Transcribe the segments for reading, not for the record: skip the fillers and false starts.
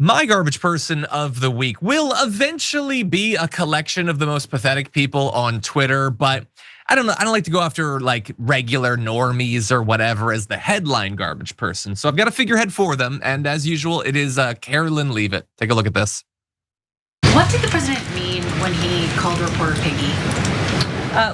My garbage person of the week will eventually be a collection of the most pathetic people on Twitter, but I don't know. I don't like to go after like regular normies or whatever as the headline garbage person. So I've got a figurehead for them, and as usual, it is Karoline Leavitt. Take a look at this. What did the president mean when he called reporter piggy?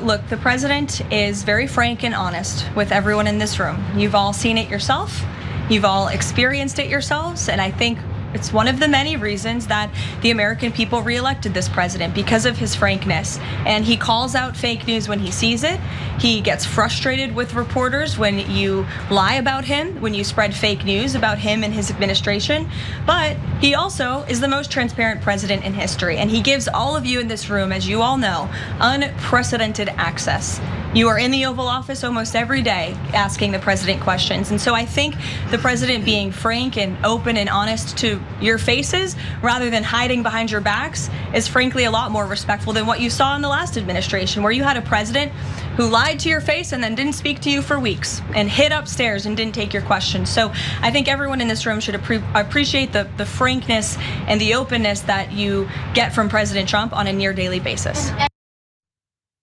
Look, the president is very frank and honest with everyone in this room. You've all seen it yourself. You've all experienced it yourselves, and I think it's one of the many reasons that the American people reelected this president, because of his frankness. And he calls out fake news when he sees it. He gets frustrated with reporters when you lie about him, when you spread fake news about him and his administration. But he also is the most transparent president in history. And he gives all of you in this room, as you all know, unprecedented access. You are in the Oval Office almost every day asking the president questions. And so I think the president being frank and open and honest to your faces rather than hiding behind your backs is frankly a lot more respectful than what you saw in the last administration, where you had a president who lied to your face and then didn't speak to you for weeks and hid upstairs and didn't take your questions. So I think everyone in this room should appreciate the frankness and the openness that you get from President Trump on a near daily basis.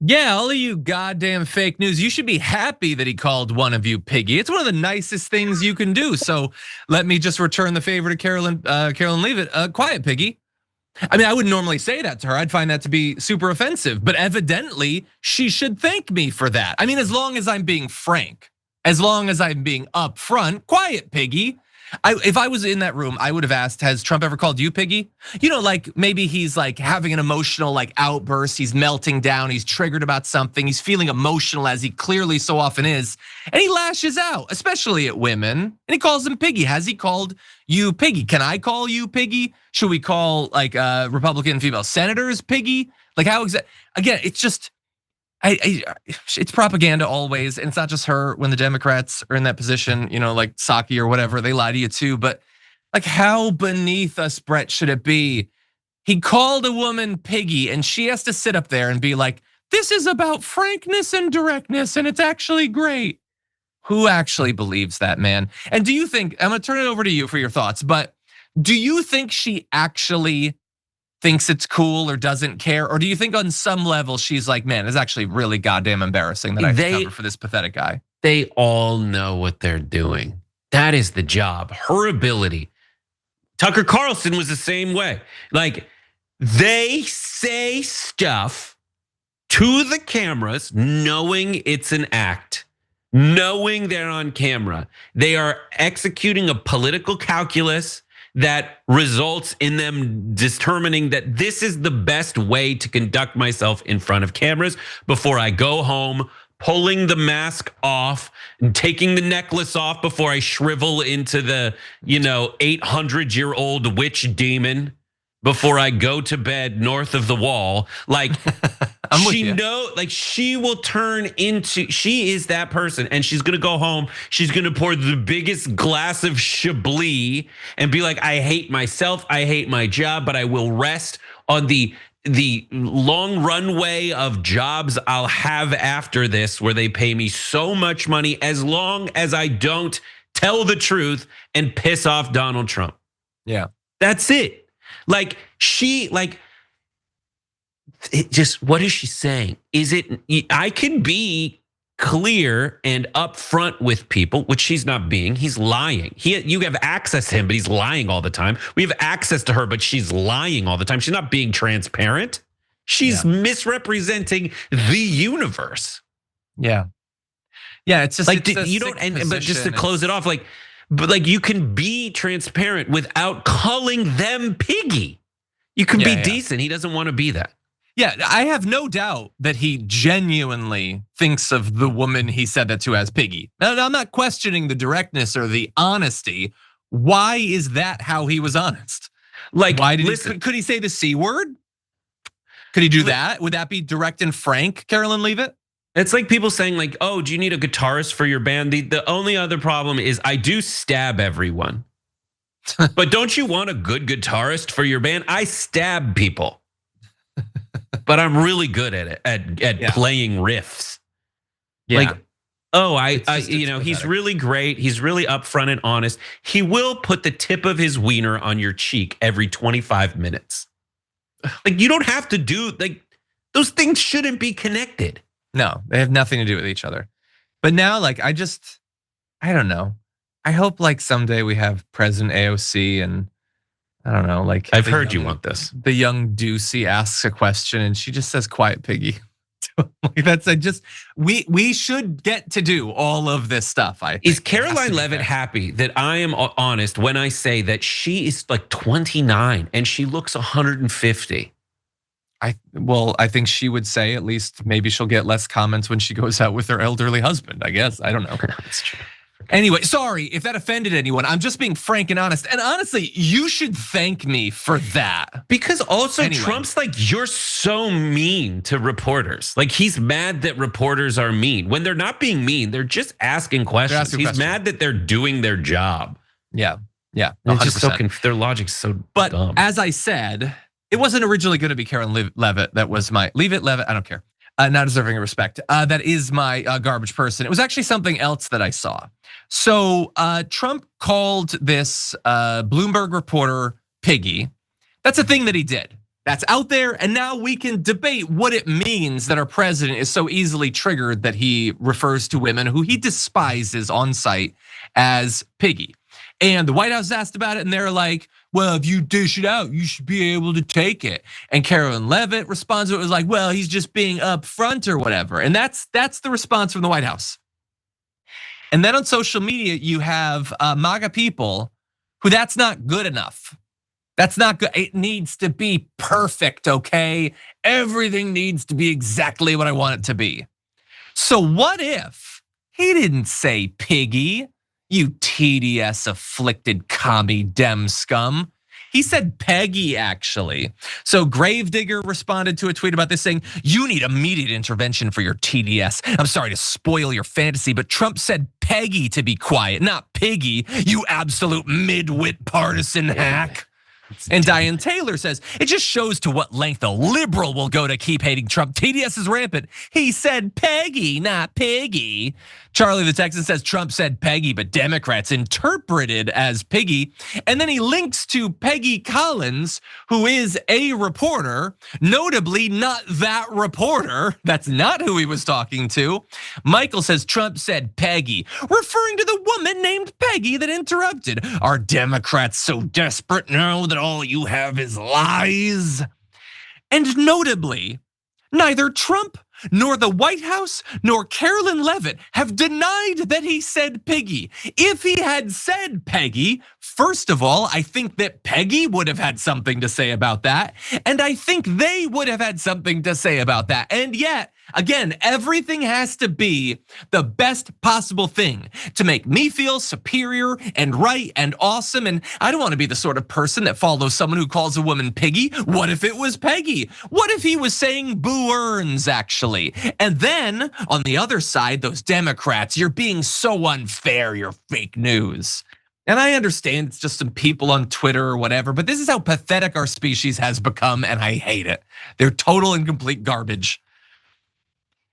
Yeah, all of you goddamn fake news. You should be happy that he called one of you piggy. It's one of the nicest things you can do. So let me just return the favor to Karoline Leavitt. Quiet piggy. I mean, I wouldn't normally say that to her. I'd find that to be super offensive, but evidently she should thank me for that. I mean, as long as I'm being frank, as long as I'm being upfront, quiet piggy. If I was in that room, I would have asked, has Trump ever called you piggy? You know, like maybe he's like having an emotional like outburst, he's melting down, he's triggered about something, he's feeling emotional as he clearly so often is, and he lashes out, especially at women, and he calls them piggy. Has he called you piggy? Can I call you piggy? Should we call like Republican female senators piggy? Like how exactly? Again, it's just, it's propaganda always, and it's not just her. When the Democrats are in that position, you know, like Psaki or whatever, they lie to you too. But like, how beneath us, Brett, should it be? He called a woman piggy, and she has to sit up there and be like, "This is about frankness and directness, and it's actually great." Who actually believes that, man? And do you think? I'm gonna turn it over to you for your thoughts, but do you think she actually thinks it's cool or doesn't care? Or do you think on some level she's like, man, it's actually really goddamn embarrassing that I have to cover for this pathetic guy? They all know what they're doing. That is the job, her ability. Tucker Carlson was the same way. Like they say stuff to the cameras knowing it's an act, knowing they're on camera. They are executing a political calculus that results in them determining that this is the best way to conduct myself in front of cameras before I go home, pulling the mask off and taking the necklace off before I shrivel into the 800-year-old witch demon before I go to bed north of the wall. Like she will turn into, she is that person, and she's gonna go home. She's gonna pour the biggest glass of Chablis and be like, I hate myself, I hate my job, but I will rest on the long runway of jobs I'll have after this, where they pay me so much money as long as I don't tell the truth and piss off Donald Trump. Yeah, that's it. Like what is she saying? Is it, I can be clear and upfront with people, which she's not being. He's lying. You have access to him, but he's lying all the time. We have access to her, but she's lying all the time. She's not being transparent. She's misrepresenting the universe. Yeah, it's just like you don't. But just to close it off, but you can be transparent without calling them piggy. You can be decent. He doesn't want to be that. Yeah, I have no doubt that he genuinely thinks of the woman he said that to as piggy. Now, I'm not questioning the directness or the honesty. Why is that how he was honest? Like, why did could he say the C word? Could he do that? Would that be direct and frank, Karoline Leavitt? It's like people saying like, oh, do you need a guitarist for your band? The only other problem is I do stab everyone. But don't you want a good guitarist for your band? I stab people. But I'm really good at it, at playing riffs. Yeah. Like, Oh, he's really great. He's really upfront and honest. He will put the tip of his wiener on your cheek every 25 minutes. Like, you don't have to do, like, those things shouldn't be connected. No, they have nothing to do with each other. But now, like, I don't know. I hope like someday we have President AOC and I don't know, like. I've heard you want this. The young Ducey asks a question and she just says, "Quiet piggy." Like we should get to do all of this stuff. Is Karoline Leavitt happy that I am honest when I say that she is like 29 and she looks 150? I think she would say at least maybe she'll get less comments when she goes out with her elderly husband, I guess. I don't know. That's true. Anyway, sorry if that offended anyone. I'm just being frank and honest. And honestly, you should thank me for that. Because also Trump's like, you're so mean to reporters. Like, he's mad that reporters are mean. When they're not being mean, they're just asking questions. He's mad that they're doing their job. Yeah. It's just so their logic's so dumb. But as I said, it wasn't originally going to be Karoline Leavitt. That was my Leavitt. I don't care. Not deserving of respect. That is my garbage person. It was actually something else that I saw. So Trump called this Bloomberg reporter piggy. That's a thing that he did. That's out there, and now we can debate what it means that our president is so easily triggered that he refers to women who he despises on site as piggy. And the White House asked about it, and they're like, well, if you dish it out, you should be able to take it. And Karoline Leavitt responds to it, was like, well, he's just being upfront or whatever. And that's the response from the White House. And then on social media, you have MAGA people who that's not good enough. That's not good. It needs to be perfect, okay? Everything needs to be exactly what I want it to be. So what if he didn't say piggy? You TDS afflicted commie Dem scum. He said Peggy, actually. So Gravedigger responded to a tweet about this saying, you need immediate intervention for your TDS. I'm sorry to spoil your fantasy, but Trump said Peggy to be quiet, not Piggy, you absolute mid-wit partisan hack. And Diane Taylor says, it just shows to what length a liberal will go to keep hating Trump. TDS is rampant. He said Peggy, not Piggy. Charlie the Texan says Trump said Peggy, but Democrats interpreted as Piggy. And then he links to Peggy Collins, who is a reporter, notably not that reporter. That's not who he was talking to. Michael says Trump said Peggy, referring to the woman named Peggy that interrupted. Are Democrats so desperate now that all you have is lies? And notably, neither Trump nor the White House nor Karoline Leavitt have denied that he said Piggy. If he had said Peggy, first of all, I think that Peggy would have had something to say about that. And I think they would have had something to say about that. And yet, again, everything has to be the best possible thing to make me feel superior and right and awesome. And I don't want to be the sort of person that follows someone who calls a woman piggy. What if it was Peggy? What if he was saying Boo Earns, actually? And then on the other side, those Democrats, you're being so unfair, you're fake news. And I understand it's just some people on Twitter or whatever, but this is how pathetic our species has become, and I hate it. They're total and complete garbage.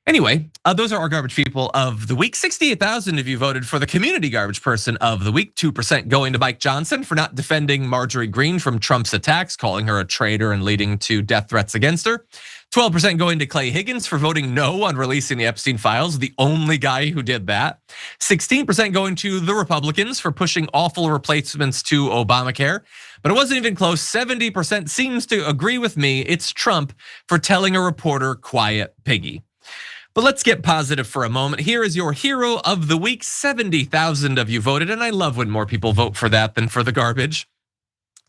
Anyway, those are our garbage people of the week. 68,000 of you voted for the community garbage person of the week. 2% going to Mike Johnson for not defending Marjorie Greene from Trump's attacks, calling her a traitor and leading to death threats against her. 12% going to Clay Higgins for voting no on releasing the Epstein files, the only guy who did that. 16% going to the Republicans for pushing awful replacements to Obamacare. But it wasn't even close. 70% seems to agree with me. It's Trump for telling a reporter, quiet piggy. But let's get positive for a moment. Here is your hero of the week. 70,000 of you voted, and I love when more people vote for that than for the garbage.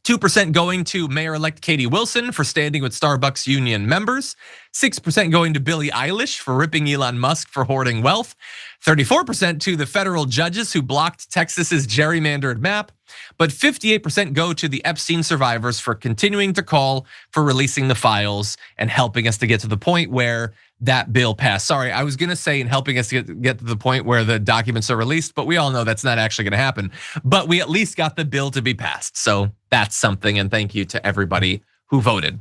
2% going to Mayor-elect Katie Wilson for standing with Starbucks union members. 6% going to Billie Eilish for ripping Elon Musk for hoarding wealth. 34% to the federal judges who blocked Texas's gerrymandered map. But 58% go to the Epstein survivors for continuing to call for releasing the files and helping us to get to the point where that bill passed. Sorry, I was gonna say in helping us get to the point where the documents are released, but we all know that's not actually gonna happen. But we at least got the bill to be passed. So that's something, and thank you to everybody who voted.